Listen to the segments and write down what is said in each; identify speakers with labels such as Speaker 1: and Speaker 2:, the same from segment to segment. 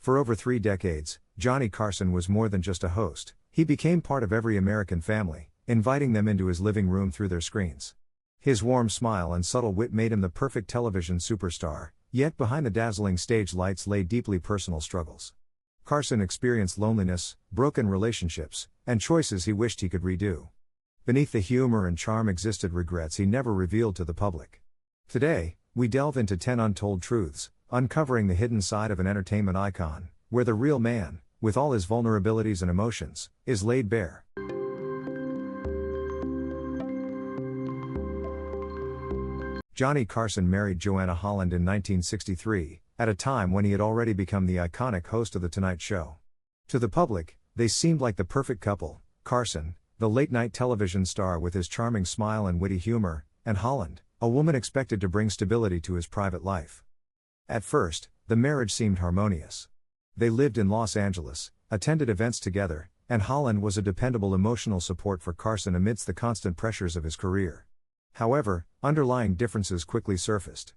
Speaker 1: For over 3 decades, Johnny Carson was more than just a host. He became part of every American family, inviting them into his living room through their screens. His warm smile and subtle wit made him the perfect television superstar, yet behind the dazzling stage lights lay deeply personal struggles. Carson experienced loneliness, broken relationships, and choices he wished he could redo. Beneath the humor and charm existed regrets he never revealed to the public. Today, we delve into 10 untold truths, uncovering the hidden side of an entertainment icon, where the real man, with all his vulnerabilities and emotions, is laid bare. Johnny Carson married Joanna Holland in 1963, at a time when he had already become the iconic host of The Tonight Show. To the public, they seemed like the perfect couple: Carson, the late-night television star with his charming smile and witty humor, and Holland, a woman expected to bring stability to his private life. At first, the marriage seemed harmonious. They lived in Los Angeles, attended events together, and Holland was a dependable emotional support for Carson amidst the constant pressures of his career. However, underlying differences quickly surfaced.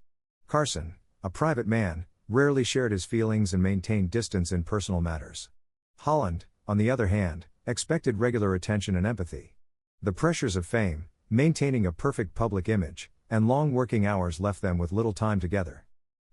Speaker 1: Carson, a private man, rarely shared his feelings and maintained distance in personal matters. Holland, on the other hand, expected regular attention and empathy. The pressures of fame, maintaining a perfect public image, and long working hours left them with little time together.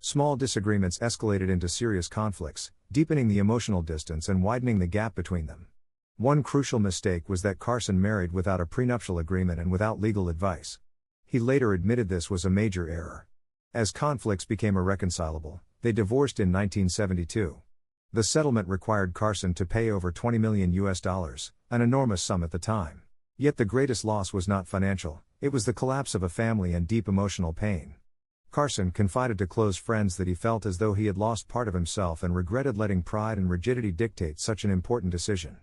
Speaker 1: Small disagreements escalated into serious conflicts, deepening the emotional distance and widening the gap between them. One crucial mistake was that Carson married without a prenuptial agreement and without legal advice. He later admitted this was a major error. As conflicts became irreconcilable, they divorced in 1972. The settlement required Carson to pay over $20 million, an enormous sum at the time. Yet the greatest loss was not financial, it was the collapse of a family and deep emotional pain. Carson confided to close friends that he felt as though he had lost part of himself and regretted letting pride and rigidity dictate such an important decision.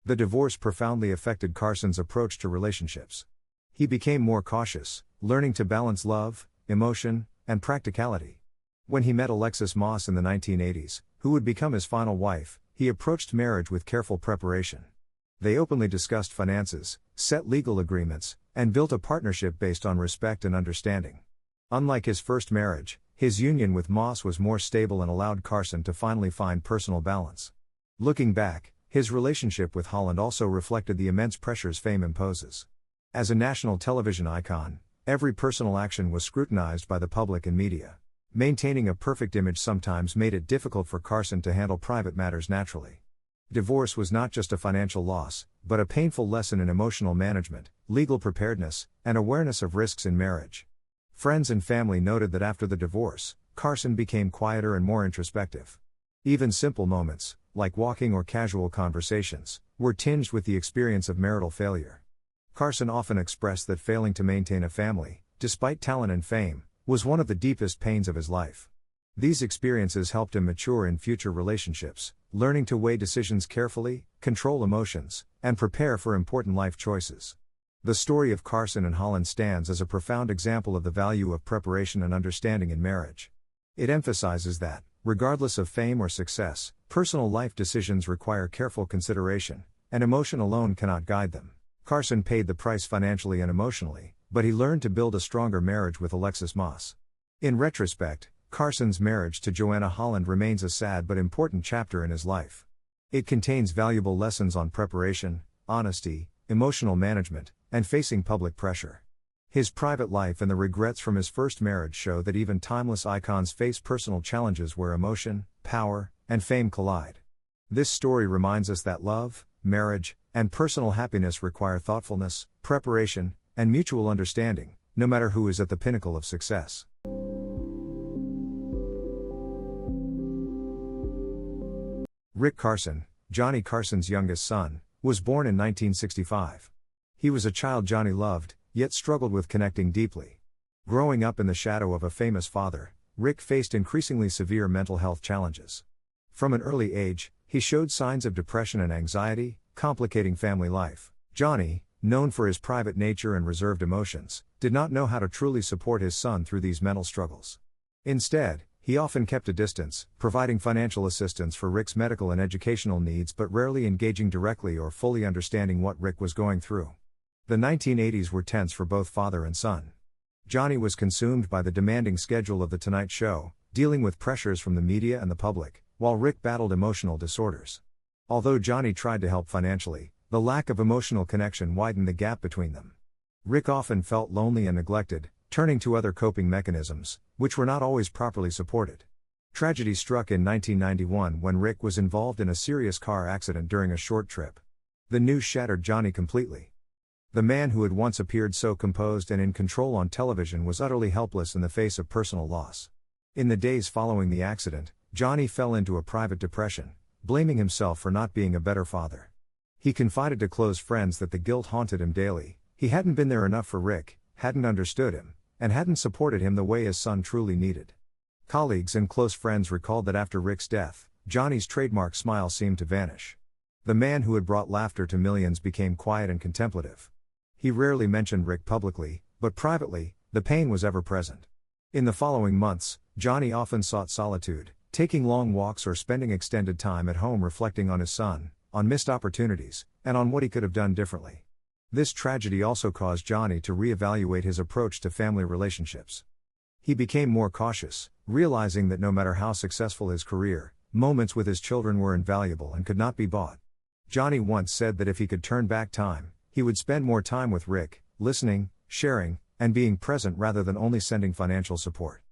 Speaker 1: The divorce profoundly affected Carson's approach to relationships. He became more cautious, learning to balance love, emotion, and practicality. When he met Alexis Moss in the 1980s, who would become his final wife, he approached marriage with careful preparation. They openly discussed finances, set legal agreements, and built a partnership based on respect and understanding. Unlike his first marriage, his union with Moss was more stable and allowed Carson to finally find personal balance. Looking back, his relationship with Holland also reflected the immense pressures fame imposes. As a national television icon, every personal action was scrutinized by the public and media. Maintaining a perfect image sometimes made it difficult for Carson to handle private matters naturally. Divorce was not just a financial loss, but a painful lesson in emotional management, legal preparedness, and awareness of risks in marriage. Friends and family noted that after the divorce, Carson became quieter and more introspective. Even simple moments, like walking or casual conversations, were tinged with the experience of marital failure. Carson often expressed that failing to maintain a family, despite talent and fame, was one of the deepest pains of his life. These experiences helped him mature in future relationships, learning to weigh decisions carefully, control emotions, and prepare for important life choices. The story of Carson and Holland stands as a profound example of the value of preparation and understanding in marriage. It emphasizes that, regardless of fame or success, personal life decisions require careful consideration, and emotion alone cannot guide them. Carson paid the price financially and emotionally, but he learned to build a stronger marriage with Alexis Moss. In retrospect, Carson's marriage to Joanna Holland remains a sad but important chapter in his life. It contains valuable lessons on preparation, honesty, emotional management, and facing public pressure. His private life and the regrets from his first marriage show that even timeless icons face personal challenges where emotion, power, and fame collide. This story reminds us that love, marriage, and personal happiness require thoughtfulness, preparation, and mutual understanding, no matter who is at the pinnacle of success. Rick Carson, Johnny Carson's youngest son, was born in 1965. He was a child Johnny loved, yet struggled with connecting deeply. Growing up in the shadow of a famous father, Rick faced increasingly severe mental health challenges. From an early age, he showed signs of depression and anxiety, complicating family life. Johnny, known for his private nature and reserved emotions, did not know how to truly support his son through these mental struggles. Instead, he often kept a distance, providing financial assistance for Rick's medical and educational needs but rarely engaging directly or fully understanding what Rick was going through. The 1980s were tense for both father and son. Johnny was consumed by the demanding schedule of The Tonight Show, dealing with pressures from the media and the public, while Rick battled emotional disorders. Although Johnny tried to help financially, the lack of emotional connection widened the gap between them. Rick often felt lonely and neglected, turning to other coping mechanisms, which were not always properly supported. Tragedy struck in 1991 when Rick was involved in a serious car accident during a short trip. The news shattered Johnny completely. The man who had once appeared so composed and in control on television was utterly helpless in the face of personal loss. In the days following the accident, Johnny fell into a private depression, blaming himself for not being a better father. He confided to close friends that the guilt haunted him daily. He hadn't been there enough for Rick, hadn't understood him, and hadn't supported him the way his son truly needed. Colleagues and close friends recalled that after Rick's death, Johnny's trademark smile seemed to vanish. The man who had brought laughter to millions became quiet and contemplative. He rarely mentioned Rick publicly, but privately, the pain was ever present. In the following months, Johnny often sought solitude, taking long walks or spending extended time at home reflecting on his son, on missed opportunities, and on what he could have done differently. This tragedy also caused Johnny to reevaluate his approach to family relationships. He became more cautious, realizing that no matter how successful his career, moments with his children were invaluable and could not be bought. Johnny once said that if he could turn back time, he would spend more time with Rick, listening, sharing, and being present rather than only sending financial support.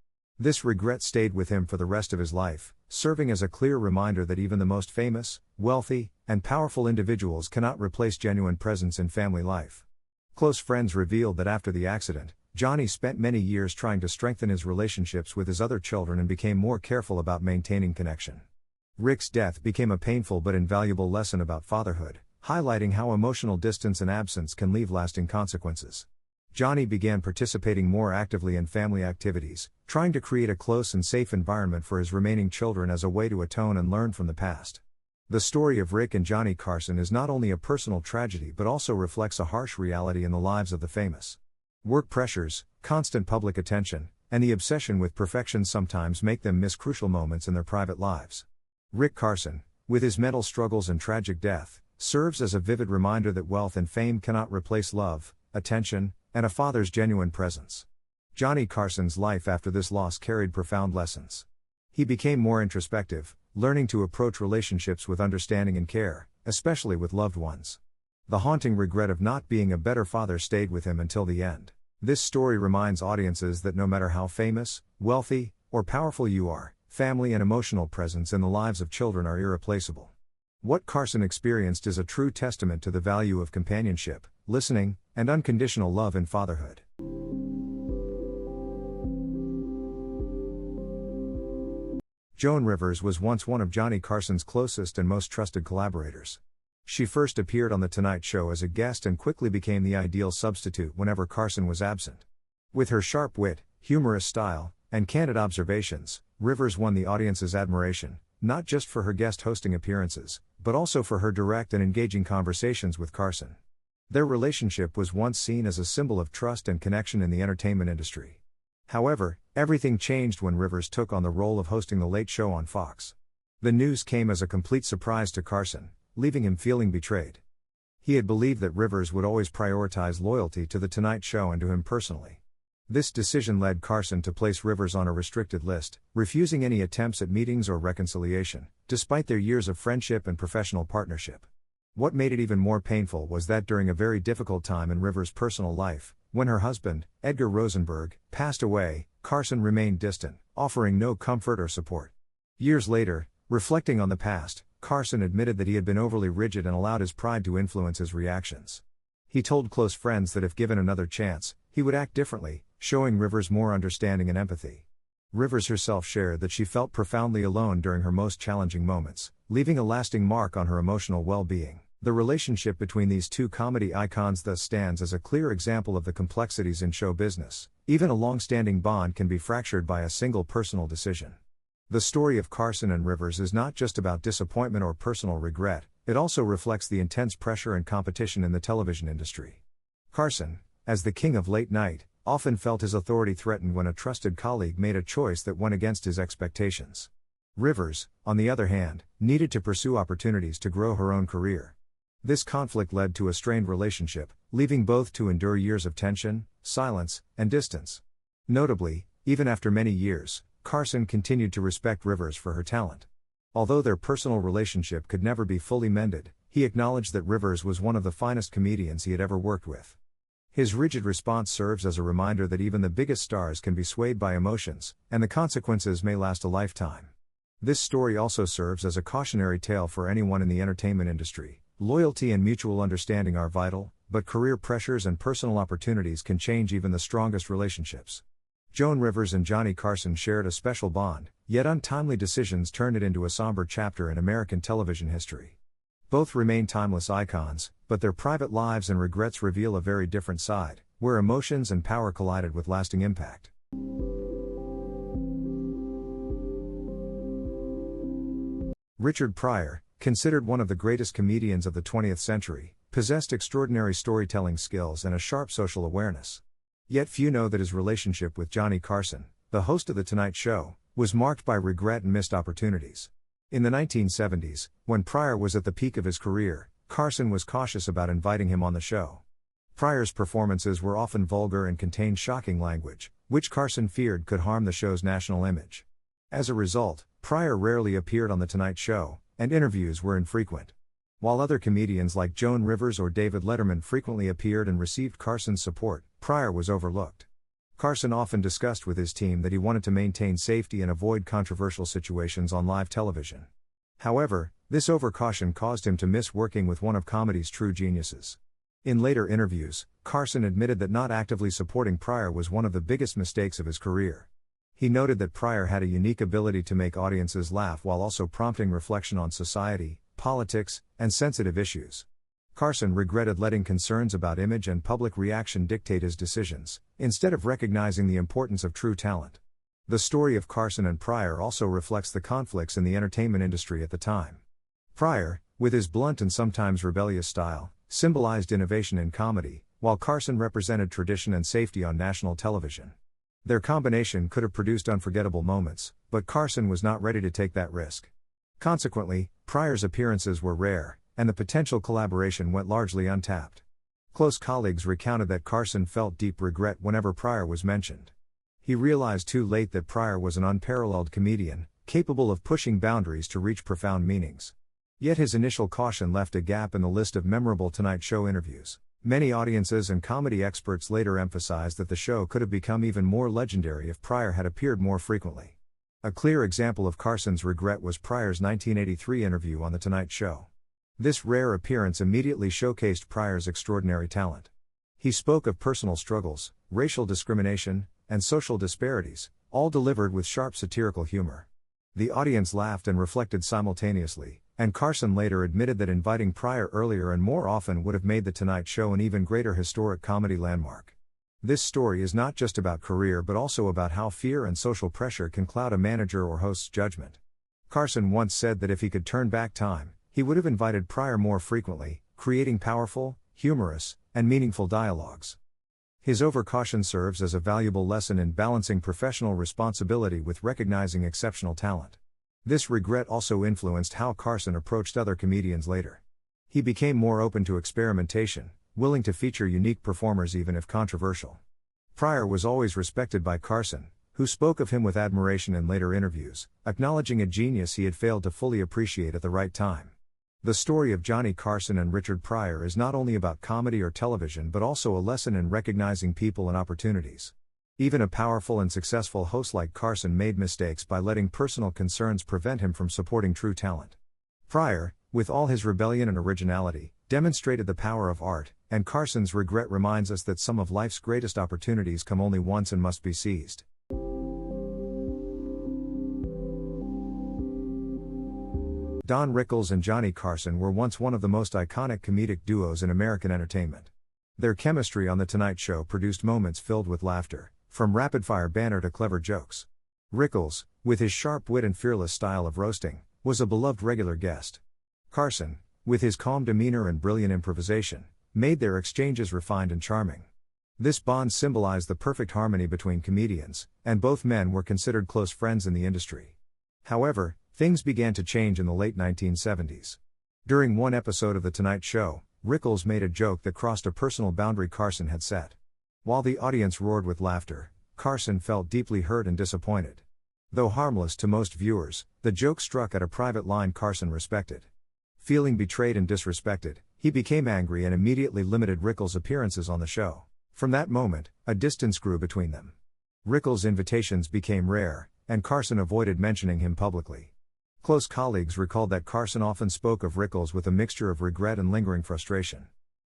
Speaker 1: This regret stayed with him for the rest of his life, serving as a clear reminder that even the most famous, wealthy, and powerful individuals cannot replace genuine presence in family life. Close friends revealed that after the accident, Johnny spent many years trying to strengthen his relationships with his other children and became more careful about maintaining connection. Rick's death became a painful but invaluable lesson about fatherhood, highlighting how emotional distance and absence can leave lasting consequences. Johnny began participating more actively in family activities, trying to create a close and safe environment for his remaining children as a way to atone and learn from the past. The story of Rick and Johnny Carson is not only a personal tragedy but also reflects a harsh reality in the lives of the famous. Work pressures, constant public attention, and the obsession with perfection sometimes make them miss crucial moments in their private lives. Rick Carson, with his mental struggles and tragic death, serves as a vivid reminder that wealth and fame cannot replace love, attention, and a father's genuine presence. Johnny Carson's life after this loss carried profound lessons. He became more introspective, learning to approach relationships with understanding and care, especially with loved ones. The haunting regret of not being a better father stayed with him until the end. This story reminds audiences that no matter how famous, wealthy, or powerful you are, family and emotional presence in the lives of children are irreplaceable. What Carson experienced is a true testament to the value of companionship, listening, and unconditional love in fatherhood. Joan Rivers was once one of Johnny Carson's closest and most trusted collaborators. She first appeared on The Tonight Show as a guest and quickly became the ideal substitute whenever Carson was absent. With her sharp wit, humorous style, and candid observations, Rivers won the audience's admiration, not just for her guest hosting appearances, but also for her direct and engaging conversations with Carson. Their relationship was once seen as a symbol of trust and connection in the entertainment industry. However, everything changed when Rivers took on the role of hosting The Late Show on Fox. The news came as a complete surprise to Carson, leaving him feeling betrayed. He had believed that Rivers would always prioritize loyalty to The Tonight Show and to him personally. This decision led Carson to place Rivers on a restricted list, refusing any attempts at meetings or reconciliation, despite their years of friendship and professional partnership. What made it even more painful was that during a very difficult time in Rivers' personal life, when her husband, Edgar Rosenberg, passed away, Carson remained distant, offering no comfort or support. Years later, reflecting on the past, Carson admitted that he had been overly rigid and allowed his pride to influence his reactions. He told close friends that if given another chance, he would act differently, showing Rivers more understanding and empathy. Rivers herself shared that she felt profoundly alone during her most challenging moments, leaving a lasting mark on her emotional well-being. The relationship between these two comedy icons thus stands as a clear example of the complexities in show business. Even a long-standing bond can be fractured by a single personal decision. The story of Carson and Rivers is not just about disappointment or personal regret, it also reflects the intense pressure and competition in the television industry. Carson, as the king of late night, often felt his authority threatened when a trusted colleague made a choice that went against his expectations. Rivers, on the other hand, needed to pursue opportunities to grow her own career. This conflict led to a strained relationship, leaving both to endure years of tension, silence, and distance. Notably, even after many years, Carson continued to respect Rivers for her talent. Although their personal relationship could never be fully mended, he acknowledged that Rivers was one of the finest comedians he had ever worked with. His rigid response serves as a reminder that even the biggest stars can be swayed by emotions, and the consequences may last a lifetime. This story also serves as a cautionary tale for anyone in the entertainment industry. Loyalty and mutual understanding are vital, but career pressures and personal opportunities can change even the strongest relationships. Joan Rivers and Johnny Carson shared a special bond, yet untimely decisions turned it into a somber chapter in American television history. Both remain timeless icons, but their private lives and regrets reveal a very different side, where emotions and power collided with lasting impact. Richard Pryor, considered one of the greatest comedians of the 20th century, possessed extraordinary storytelling skills and a sharp social awareness. Yet few know that his relationship with Johnny Carson, the host of The Tonight Show, was marked by regret and missed opportunities. In the 1970s, when Pryor was at the peak of his career, Carson was cautious about inviting him on the show. Pryor's performances were often vulgar and contained shocking language, which Carson feared could harm the show's national image. As a result, Pryor rarely appeared on The Tonight Show, and interviews were infrequent. While other comedians like Joan Rivers or David Letterman frequently appeared and received Carson's support, Pryor was overlooked. Carson often discussed with his team that he wanted to maintain safety and avoid controversial situations on live television. However, this overcaution caused him to miss working with one of comedy's true geniuses. In later interviews, Carson admitted that not actively supporting Pryor was one of the biggest mistakes of his career. He noted that Pryor had a unique ability to make audiences laugh while also prompting reflection on society, politics, and sensitive issues. Carson regretted letting concerns about image and public reaction dictate his decisions, instead of recognizing the importance of true talent. The story of Carson and Pryor also reflects the conflicts in the entertainment industry at the time. Pryor, with his blunt and sometimes rebellious style, symbolized innovation in comedy, while Carson represented tradition and safety on national television. Their combination could have produced unforgettable moments, but Carson was not ready to take that risk. Consequently, Pryor's appearances were rare, and the potential collaboration went largely untapped. Close colleagues recounted that Carson felt deep regret whenever Pryor was mentioned. He realized too late that Pryor was an unparalleled comedian, capable of pushing boundaries to reach profound meanings. Yet his initial caution left a gap in the list of memorable Tonight Show interviews. Many audiences and comedy experts later emphasized that the show could have become even more legendary if Pryor had appeared more frequently. A clear example of Carson's regret was Pryor's 1983 interview on The Tonight Show. This rare appearance immediately showcased Pryor's extraordinary talent. He spoke of personal struggles, racial discrimination, and social disparities, all delivered with sharp satirical humor. The audience laughed and reflected simultaneously, and Carson later admitted that inviting Pryor earlier and more often would have made The Tonight Show an even greater historic comedy landmark. This story is not just about career but also about how fear and social pressure can cloud a manager or host's judgment. Carson once said that if he could turn back time, he would have invited Pryor more frequently, creating powerful, humorous, and meaningful dialogues. His overcaution serves as a valuable lesson in balancing professional responsibility with recognizing exceptional talent. This regret also influenced how Carson approached other comedians later. He became more open to experimentation, willing to feature unique performers even if controversial. Pryor was always respected by Carson, who spoke of him with admiration in later interviews, acknowledging a genius he had failed to fully appreciate at the right time. The story of Johnny Carson and Richard Pryor is not only about comedy or television but also a lesson in recognizing people and opportunities. Even a powerful and successful host like Carson made mistakes by letting personal concerns prevent him from supporting true talent. Pryor, with all his rebellion and originality, demonstrated the power of art, and Carson's regret reminds us that some of life's greatest opportunities come only once and must be seized. Don Rickles and Johnny Carson were once one of the most iconic comedic duos in American entertainment. Their chemistry on The Tonight Show produced moments filled with laughter, from rapid-fire banter to clever jokes. Rickles, with his sharp wit and fearless style of roasting, was a beloved regular guest. Carson, with his calm demeanor and brilliant improvisation, made their exchanges refined and charming. This bond symbolized the perfect harmony between comedians, and both men were considered close friends in the industry. However, things began to change in the late 1970s. During one episode of The Tonight Show, Rickles made a joke that crossed a personal boundary Carson had set. While the audience roared with laughter, Carson felt deeply hurt and disappointed. Though harmless to most viewers, the joke struck at a private line Carson respected. Feeling betrayed and disrespected, he became angry and immediately limited Rickles' appearances on the show. From that moment, a distance grew between them. Rickles' invitations became rare, and Carson avoided mentioning him publicly. Close colleagues recalled that Carson often spoke of Rickles with a mixture of regret and lingering frustration.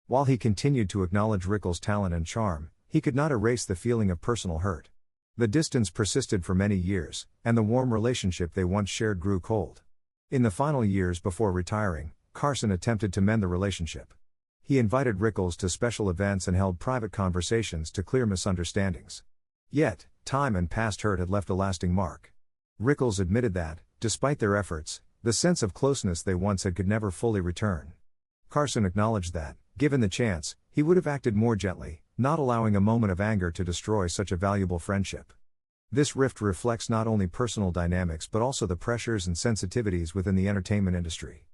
Speaker 1: While he continued to acknowledge Rickles' talent and charm, he could not erase the feeling of personal hurt. The distance persisted for many years, and the warm relationship they once shared grew cold. In the final years before retiring, Carson attempted to mend the relationship. He invited Rickles to special events and held private conversations to clear misunderstandings. Yet, time and past hurt had left a lasting mark. Rickles admitted that, despite their efforts, the sense of closeness they once had could never fully return. Carson acknowledged that, given the chance, he would have acted more gently, not allowing a moment of anger to destroy such a valuable friendship. This rift reflects not only personal dynamics but also the pressures and sensitivities within the entertainment industry.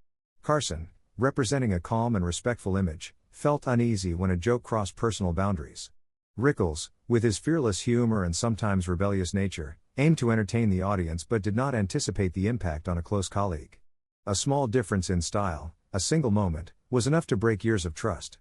Speaker 1: Carson, representing a calm and respectful image, felt uneasy when a joke crossed personal boundaries. Rickles, with his fearless humor and sometimes rebellious nature, aimed to entertain the audience but did not anticipate the impact on a close colleague. A small difference in style, a single moment, was enough to break years of trust.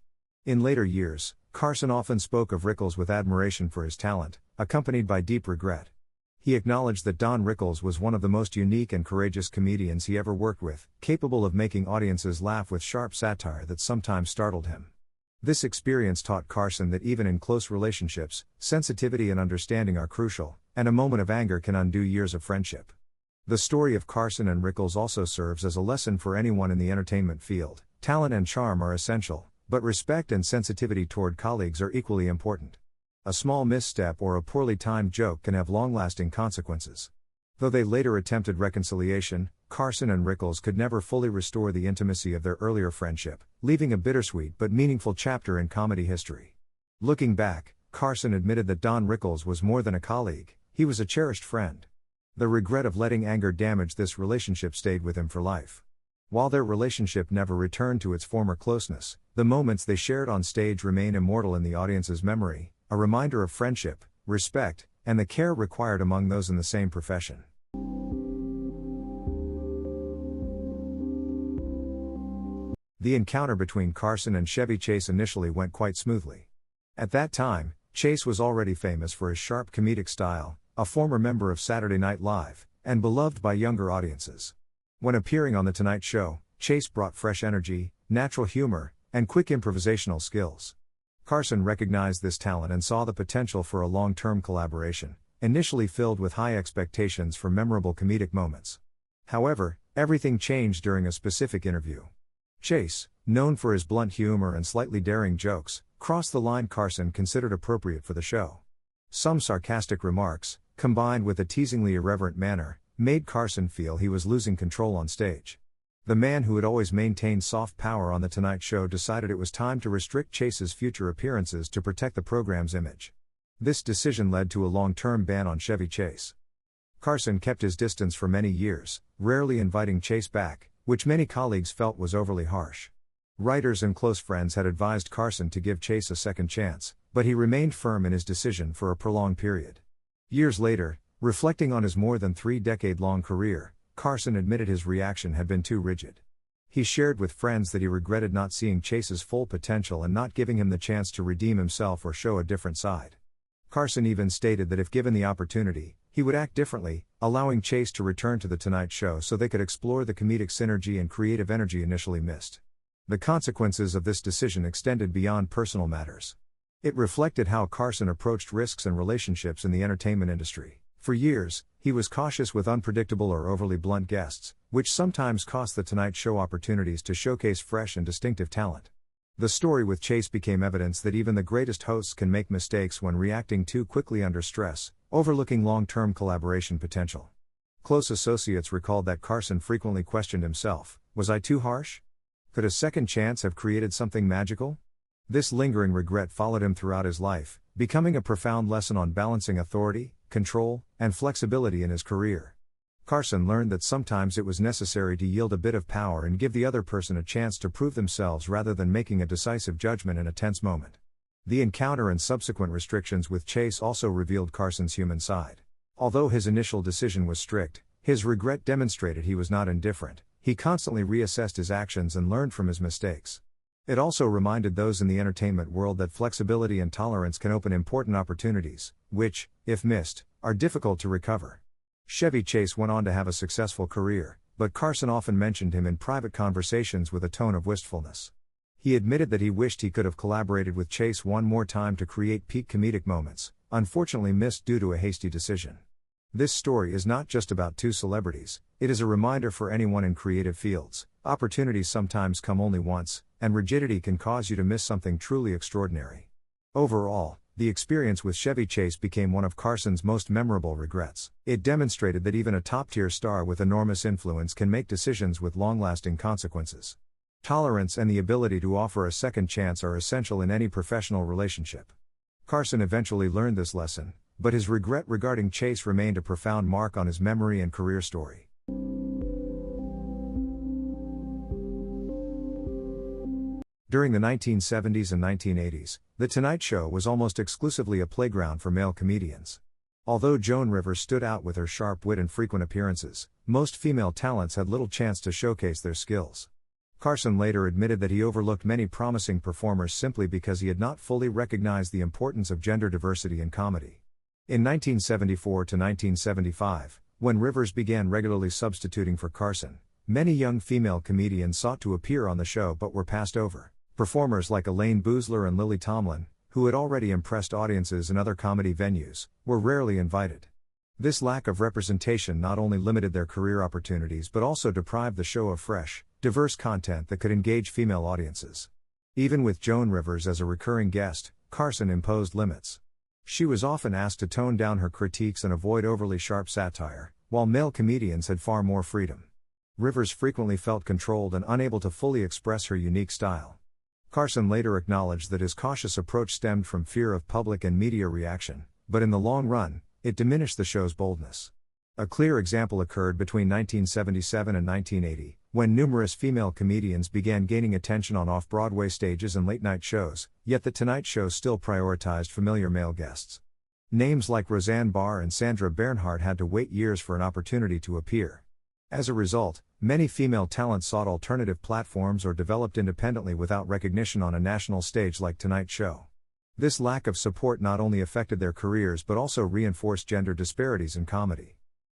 Speaker 1: In later years, Carson often spoke of Rickles with admiration for his talent, accompanied by deep regret. He acknowledged that Don Rickles was one of the most unique and courageous comedians he ever worked with, capable of making audiences laugh with sharp satire that sometimes startled him. This experience taught Carson that even in close relationships, sensitivity and understanding are crucial, and a moment of anger can undo years of friendship. The story of Carson and Rickles also serves as a lesson for anyone in the entertainment field. Talent and charm are essential, but respect and sensitivity toward colleagues are equally important. A small misstep or a poorly timed joke can have long-lasting consequences. Though they later attempted reconciliation, Carson and Rickles could never fully restore the intimacy of their earlier friendship, leaving a bittersweet but meaningful chapter in comedy history. Looking back, Carson admitted that Don Rickles was more than a colleague, he was a cherished friend. The regret of letting anger damage this relationship stayed with him for life. While their relationship never returned to its former closeness, the moments they shared on stage remain immortal in the audience's memory, a reminder of friendship, respect, and the care required among those in the same profession. The encounter between Carson and Chevy Chase initially went quite smoothly. At that time, Chase was already famous for his sharp comedic style, a former member of Saturday Night Live, and beloved by younger audiences. When appearing on The Tonight Show, Chase brought fresh energy, natural humor, and quick improvisational skills. Carson recognized this talent and saw the potential for a long-term collaboration, initially filled with high expectations for memorable comedic moments. However, everything changed during a specific interview. Chase, known for his blunt humor and slightly daring jokes, crossed the line Carson considered appropriate for the show. Some sarcastic remarks, combined with a teasingly irreverent manner, made Carson feel he was losing control on stage. The man who had always maintained soft power on The Tonight Show decided it was time to restrict Chase's future appearances to protect the program's image. This decision led to a long-term ban on Chevy Chase. Carson kept his distance for many years, rarely inviting Chase back, which many colleagues felt was overly harsh. Writers and close friends had advised Carson to give Chase a second chance, but he remained firm in his decision for a prolonged period. Years later, reflecting on his more than 3-decade-long career, Carson admitted his reaction had been too rigid. He shared with friends that he regretted not seeing Chase's full potential and not giving him the chance to redeem himself or show a different side. Carson even stated that if given the opportunity, he would act differently, allowing Chase to return to The Tonight Show so they could explore the comedic synergy and creative energy initially missed. The consequences of this decision extended beyond personal matters. It reflected how Carson approached risks and relationships in the entertainment industry. For years, he was cautious with unpredictable or overly blunt guests, which sometimes cost The Tonight Show opportunities to showcase fresh and distinctive talent. The story with Chase became evidence that even the greatest hosts can make mistakes when reacting too quickly under stress, overlooking long-term collaboration potential. Close associates recalled that Carson frequently questioned himself, "Was I too harsh? Could a second chance have created something magical?" This lingering regret followed him throughout his life, becoming a profound lesson on balancing authority, control, and flexibility in his career. Carson learned that sometimes it was necessary to yield a bit of power and give the other person a chance to prove themselves rather than making a decisive judgment in a tense moment. The encounter and subsequent restrictions with Chase also revealed Carson's human side. Although his initial decision was strict, his regret demonstrated he was not indifferent. He constantly reassessed his actions and learned from his mistakes. It also reminded those in the entertainment world that flexibility and tolerance can open important opportunities, which, if missed, are difficult to recover. Chevy Chase went on to have a successful career, but Carson often mentioned him in private conversations with a tone of wistfulness. He admitted that he wished he could have collaborated with Chase one more time to create peak comedic moments, unfortunately missed due to a hasty decision. This story is not just about two celebrities, it is a reminder for anyone in creative fields. Opportunities sometimes come only once, and rigidity can cause you to miss something truly extraordinary. Overall, the experience with Chevy Chase became one of Carson's most memorable regrets. It demonstrated that even a top-tier star with enormous influence can make decisions with long-lasting consequences. Tolerance and the ability to offer a second chance are essential in any professional relationship. Carson eventually learned this lesson, but his regret regarding Chase remained a profound mark on his memory and career story. During the 1970s and 1980s, The Tonight Show was almost exclusively a playground for male comedians. Although Joan Rivers stood out with her sharp wit and frequent appearances, most female talents had little chance to showcase their skills. Carson later admitted that he overlooked many promising performers simply because he had not fully recognized the importance of gender diversity in comedy. In 1974 to 1975, when Rivers began regularly substituting for Carson, many young female comedians sought to appear on the show but were passed over. Performers like Elaine Boosler and Lily Tomlin, who had already impressed audiences in other comedy venues, were rarely invited. This lack of representation not only limited their career opportunities but also deprived the show of fresh, diverse content that could engage female audiences. Even with Joan Rivers as a recurring guest, Carson imposed limits. She was often asked to tone down her critiques and avoid overly sharp satire, while male comedians had far more freedom. Rivers frequently felt controlled and unable to fully express her unique style. Carson later acknowledged that his cautious approach stemmed from fear of public and media reaction, but in the long run, it diminished the show's boldness. A clear example occurred between 1977 and 1980, when numerous female comedians began gaining attention on off-Broadway stages and late-night shows, yet The Tonight Show still prioritized familiar male guests. Names like Roseanne Barr and Sandra Bernhard had to wait years for an opportunity to appear. As a result, many female talents sought alternative platforms or developed independently without recognition on a national stage like Tonight Show. This lack of support not only affected their careers but also reinforced gender disparities in comedy.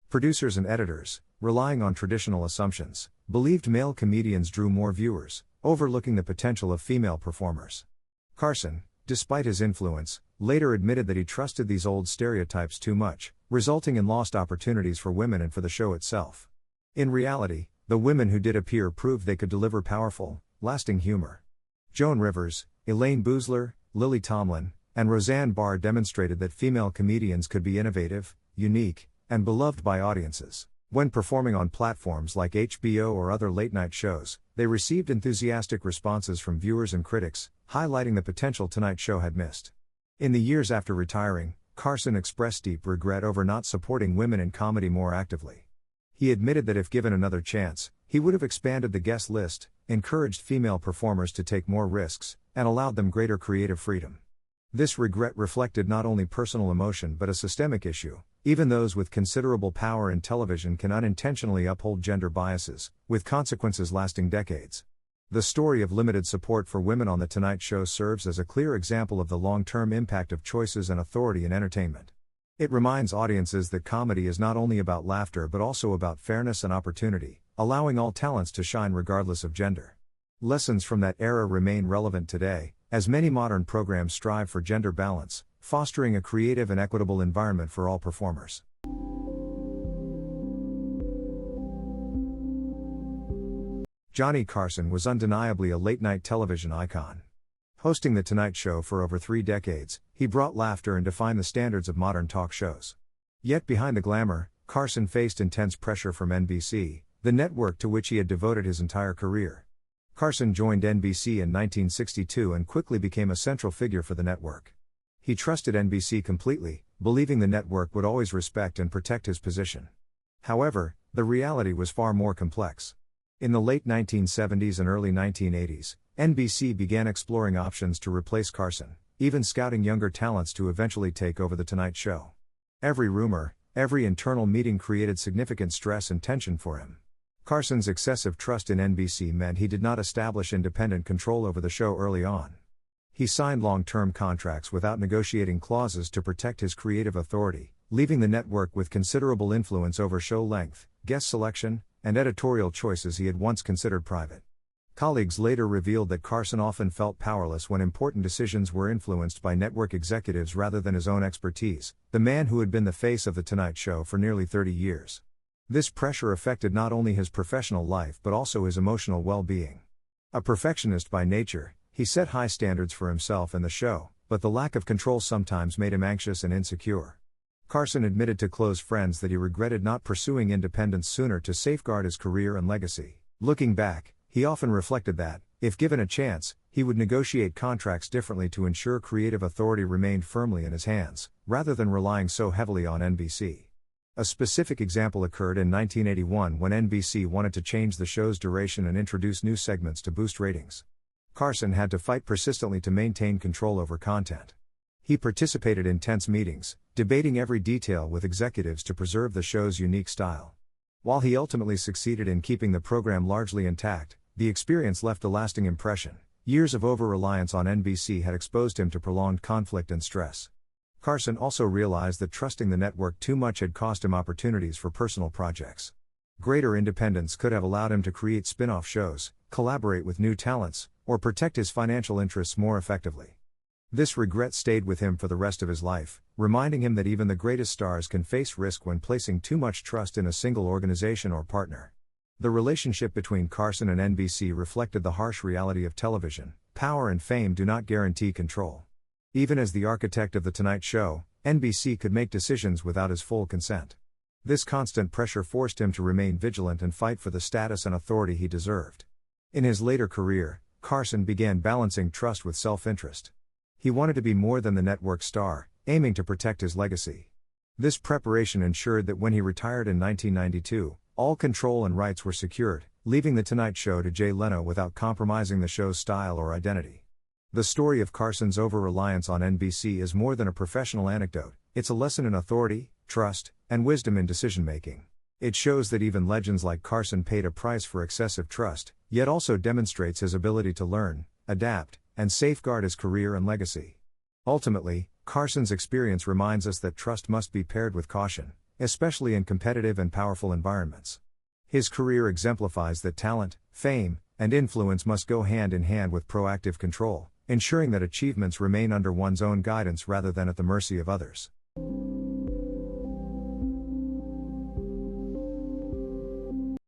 Speaker 1: Producers and editors, relying on traditional assumptions, believed male comedians drew more viewers, overlooking the potential of female performers. Carson, despite his influence, later admitted that he trusted these old stereotypes too much, resulting in lost opportunities for women and for the show itself. In reality, the women who did appear proved they could deliver powerful, lasting humor. Joan Rivers, Elaine Boosler, Lily Tomlin, and Roseanne Barr demonstrated that female comedians could be innovative, unique, and beloved by audiences. When performing on platforms like HBO or other late-night shows, they received enthusiastic responses from viewers and critics, highlighting the potential Tonight Show had missed. In the years after retiring, Carson expressed deep regret over not supporting women in comedy more actively. He admitted that if given another chance, he would have expanded the guest list, encouraged female performers to take more risks, and allowed them greater creative freedom. This regret reflected not only personal emotion but a systemic issue. Even those with considerable power in television can unintentionally uphold gender biases, with consequences lasting decades. The story of limited support for women on The Tonight Show serves as a clear example of the long-term impact of choices and authority in entertainment. It reminds audiences that comedy is not only about laughter but also about fairness and opportunity, allowing all talents to shine regardless of gender. Lessons from that era remain relevant today, as many modern programs strive for gender balance, fostering a creative and equitable environment for all performers. Johnny Carson was undeniably a late-night television icon. Hosting The Tonight Show for over 3 decades, he brought laughter and defined the standards of modern talk shows. Yet behind the glamour, Carson faced intense pressure from NBC, the network to which he had devoted his entire career. Carson joined NBC in 1962 and quickly became a central figure for the network. He trusted NBC completely, believing the network would always respect and protect his position. However, the reality was far more complex. In the late 1970s and early 1980s, NBC began exploring options to replace Carson, even scouting younger talents to eventually take over The Tonight Show. Every rumor, Every internal meeting created significant stress and tension for him. Carson's excessive trust in NBC meant he did not establish independent control over the show early on. He signed long-term contracts without negotiating clauses to protect his creative authority, leaving the network with considerable influence over show length, guest selection, and editorial choices he had once considered private. Colleagues later revealed that Carson often felt powerless when important decisions were influenced by network executives rather than his own expertise, the man who had been the face of The Tonight Show for nearly 30 years. This pressure affected not only his professional life but also his emotional well-being. A perfectionist by nature, he set high standards for himself and the show, but the lack of control sometimes made him anxious and insecure. Carson admitted to close friends that he regretted not pursuing independence sooner to safeguard his career and legacy. Looking back, he often reflected that, if given a chance, he would negotiate contracts differently to ensure creative authority remained firmly in his hands, rather than relying so heavily on NBC. A specific example occurred in 1981 when NBC wanted to change the show's duration and introduce new segments to boost ratings. Carson had to fight persistently to maintain control over content. He participated in tense meetings, debating every detail with executives to preserve the show's unique style. While he ultimately succeeded in keeping the program largely intact, the experience left a lasting impression. Years of over-reliance on NBC had exposed him to prolonged conflict and stress. Carson also realized that trusting the network too much had cost him opportunities for personal projects. Greater independence could have allowed him to create spin-off shows, collaborate with new talents, or protect his financial interests more effectively. This regret stayed with him for the rest of his life, reminding him that even the greatest stars can face risk when placing too much trust in a single organization or partner. The relationship between Carson and NBC reflected the harsh reality of television. Power and fame do not guarantee control. Even as the architect of The Tonight Show, NBC could make decisions without his full consent. This constant pressure forced him to remain vigilant and fight for the status and authority he deserved. In his later career, Carson began balancing trust with self-interest. He wanted to be more than the network star, aiming to protect his legacy. This preparation ensured that when he retired in 1992, all control and rights were secured, leaving The Tonight Show to Jay Leno without compromising the show's style or identity. The story of Carson's over-reliance on NBC is more than a professional anecdote, it's a lesson in authority, trust, and wisdom in decision-making. It shows that even legends like Carson paid a price for excessive trust, yet also demonstrates his ability to learn, adapt, and safeguard his career and legacy. Ultimately, Carson's experience reminds us that trust must be paired with caution, especially in competitive and powerful environments. His career exemplifies that talent, fame, and influence must go hand in hand with proactive control, ensuring that achievements remain under one's own guidance rather than at the mercy of others.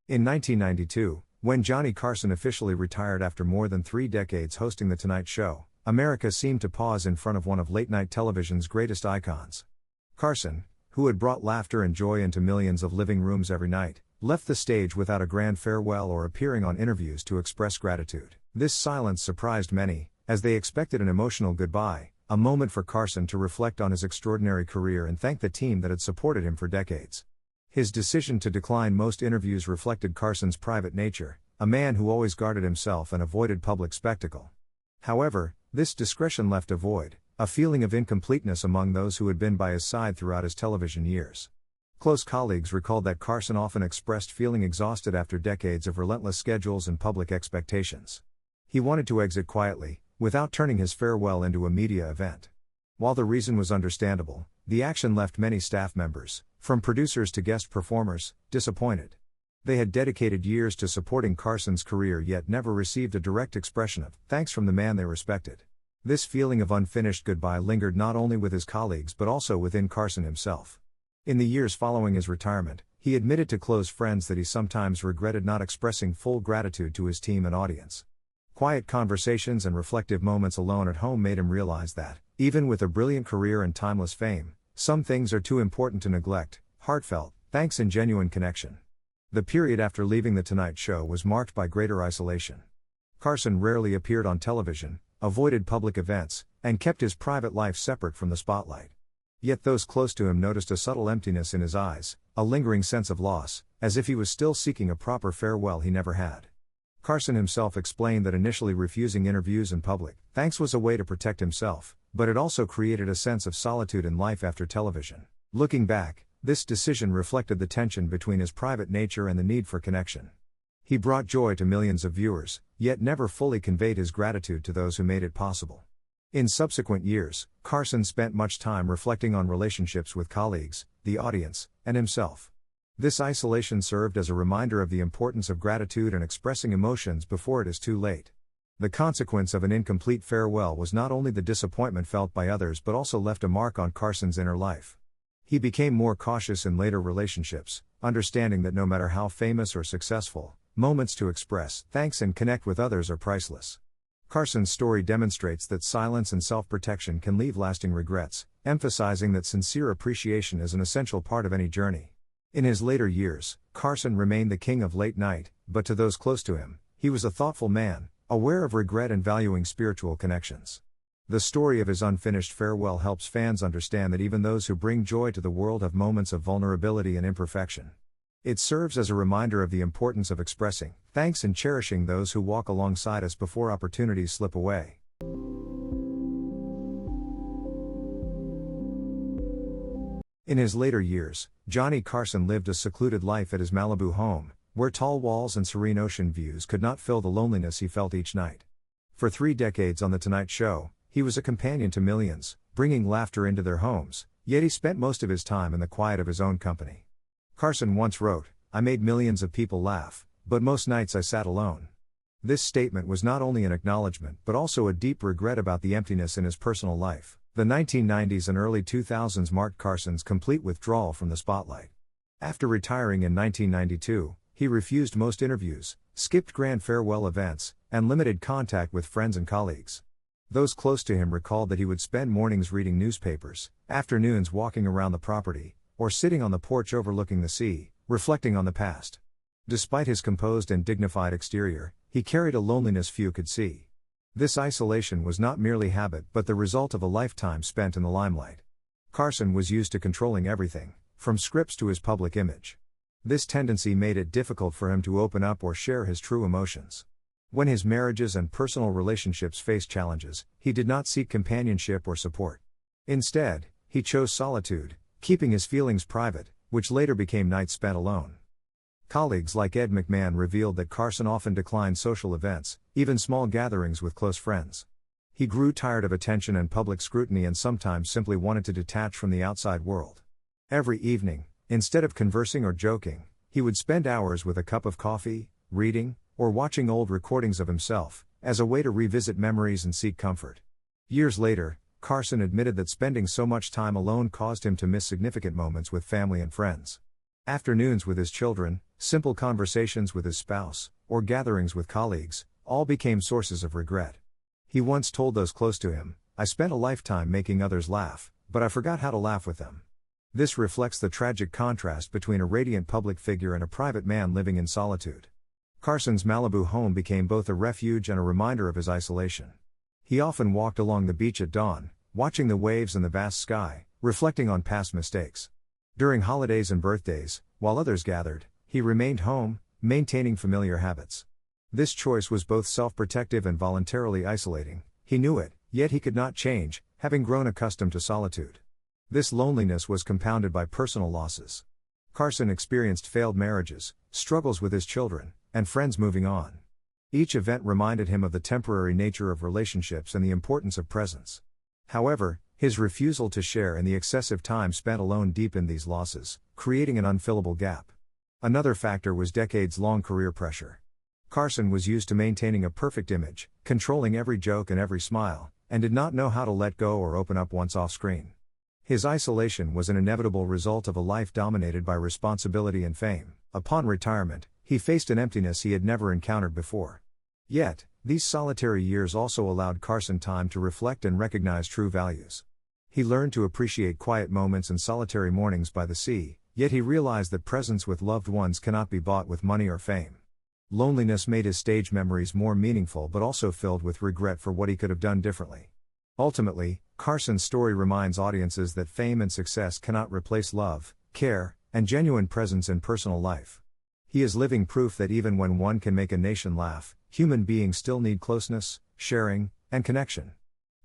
Speaker 1: In 1992, when Johnny Carson officially retired after more than 3 decades hosting The Tonight Show, America seemed to pause in front of one of late-night television's greatest icons. Carson, who had brought laughter and joy into millions of living rooms every night, left the stage without a grand farewell or appearing on interviews to express gratitude. This silence surprised many, as they expected an emotional goodbye, a moment for Carson to reflect on his extraordinary career and thank the team that had supported him for decades. His decision to decline most interviews reflected Carson's private nature, a man who always guarded himself and avoided public spectacle. However, this discretion left a void, a feeling of incompleteness among those who had been by his side throughout his television years. Close colleagues recalled that Carson often expressed feeling exhausted after decades of relentless schedules and public expectations. He wanted to exit quietly, without turning his farewell into a media event. While the reason was understandable, the action left many staff members, from producers to guest performers, disappointed. They had dedicated years to supporting Carson's career yet never received a direct expression of thanks from the man they respected. This feeling of unfinished goodbye lingered not only with his colleagues but also within Carson himself. In the years following his retirement, he admitted to close friends that he sometimes regretted not expressing full gratitude to his team and audience. Quiet conversations and reflective moments alone at home made him realize that, even with a brilliant career and timeless fame, some things are too important to neglect. Heartfelt thanks and genuine connection. The period after leaving The Tonight Show was marked by greater isolation. Carson rarely appeared on television, avoided public events, and kept his private life separate from the spotlight. Yet those close to him noticed a subtle emptiness in his eyes, a lingering sense of loss, as if he was still seeking a proper farewell he never had. Carson himself explained that initially refusing interviews in public thanks was a way to protect himself, but it also created a sense of solitude in life after television. Looking back, This decision reflected the tension between his private nature and the need for connection. He brought joy to millions of viewers, yet never fully conveyed his gratitude to those who made it possible. In subsequent years, Carson spent much time reflecting on relationships with colleagues, the audience, and himself. This isolation served as a reminder of the importance of gratitude and expressing emotions before it is too late. The consequence of an incomplete farewell was not only the disappointment felt by others but also left a mark on Carson's inner life. He became more cautious in later relationships, understanding that no matter how famous or successful, moments to express thanks and connect with others are priceless. Carson's story demonstrates that silence and self-protection can leave lasting regrets, emphasizing that sincere appreciation is an essential part of any journey. In his later years, Carson remained the king of late night, but to those close to him, he was a thoughtful man, aware of regret and valuing spiritual connections. The story of his unfinished farewell helps fans understand that even those who bring joy to the world have moments of vulnerability and imperfection. It serves as a reminder of the importance of expressing thanks and cherishing those who walk alongside us before opportunities slip away. In his later years, Johnny Carson lived a secluded life at his Malibu home, where tall walls and serene ocean views could not fill the loneliness he felt each night. For 3 decades on The Tonight Show, he was a companion to millions, bringing laughter into their homes, yet he spent most of his time in the quiet of his own company. Carson once wrote, "I made millions of people laugh, but most nights I sat alone." This statement was not only an acknowledgement but also a deep regret about the emptiness in his personal life. The 1990s and early 2000s marked Carson's complete withdrawal from the spotlight. After retiring in 1992, he refused most interviews, skipped grand farewell events, and limited contact with friends and colleagues. Those close to him recalled that he would spend mornings reading newspapers, afternoons walking around the property, or sitting on the porch overlooking the sea, reflecting on the past. Despite his composed and dignified exterior, he carried a loneliness few could see. This isolation was not merely habit but the result of a lifetime spent in the limelight. Carson was used to controlling everything, from scripts to his public image. This tendency made it difficult for him to open up or share his true emotions. When his marriages and personal relationships faced challenges, he did not seek companionship or support. Instead, he chose solitude, keeping his feelings private, which later became nights spent alone. Colleagues like Ed McMahon revealed that Carson often declined social events, even small gatherings with close friends. He grew tired of attention and public scrutiny and sometimes simply wanted to detach from the outside world. Every evening, instead of conversing or joking, he would spend hours with a cup of coffee, reading, or watching old recordings of himself, as a way to revisit memories and seek comfort. Years later, Carson admitted that spending so much time alone caused him to miss significant moments with family and friends. Afternoons with his children, simple conversations with his spouse, or gatherings with colleagues, all became sources of regret. He once told those close to him, "I spent a lifetime making others laugh, but I forgot how to laugh with them." This reflects the tragic contrast between a radiant public figure and a private man living in solitude. Carson's Malibu home became both a refuge and a reminder of his isolation. He often walked along the beach at dawn, watching the waves and the vast sky, reflecting on past mistakes. During holidays and birthdays, while others gathered, he remained home, maintaining familiar habits. This choice was both self-protective and voluntarily isolating. He knew it, yet he could not change, having grown accustomed to solitude. This loneliness was compounded by personal losses. Carson experienced failed marriages, struggles with his children, and friends moving on. Each event reminded him of the temporary nature of relationships and the importance of presence. However, his refusal to share and the excessive time spent alone deepened these losses, creating an unfillable gap. Another factor was decades-long career pressure. Carson was used to maintaining a perfect image, controlling every joke and every smile, and did not know how to let go or open up once off-screen. His isolation was an inevitable result of a life dominated by responsibility and fame. Upon retirement, he faced an emptiness he had never encountered before. Yet, these solitary years also allowed Carson time to reflect and recognize true values. He learned to appreciate quiet moments and solitary mornings by the sea, yet he realized that presence with loved ones cannot be bought with money or fame. Loneliness made his stage memories more meaningful but also filled with regret for what he could have done differently. Ultimately, Carson's story reminds audiences that fame and success cannot replace love, care, and genuine presence in personal life. He is living proof that even when one can make a nation laugh, human beings still need closeness, sharing, and connection.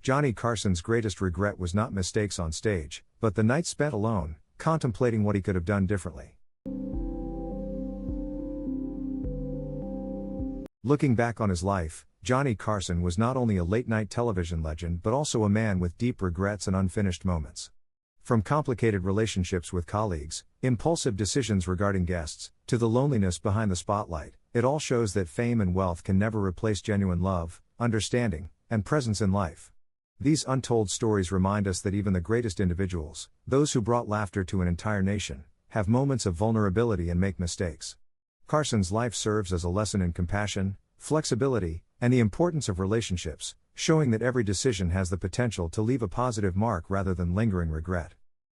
Speaker 1: Johnny Carson's greatest regret was not mistakes on stage, but the nights spent alone, contemplating what he could have done differently. Looking back on his life, Johnny Carson was not only a late-night television legend but also a man with deep regrets and unfinished moments. From complicated relationships with colleagues, impulsive decisions regarding guests, to the loneliness behind the spotlight, it all shows that fame and wealth can never replace genuine love, understanding, and presence in life. These untold stories remind us that even the greatest individuals, those who brought laughter to an entire nation, have moments of vulnerability and make mistakes. Carson's life serves as a lesson in compassion, flexibility, and the importance of relationships, showing that every decision has the potential to leave a positive mark rather than lingering regret.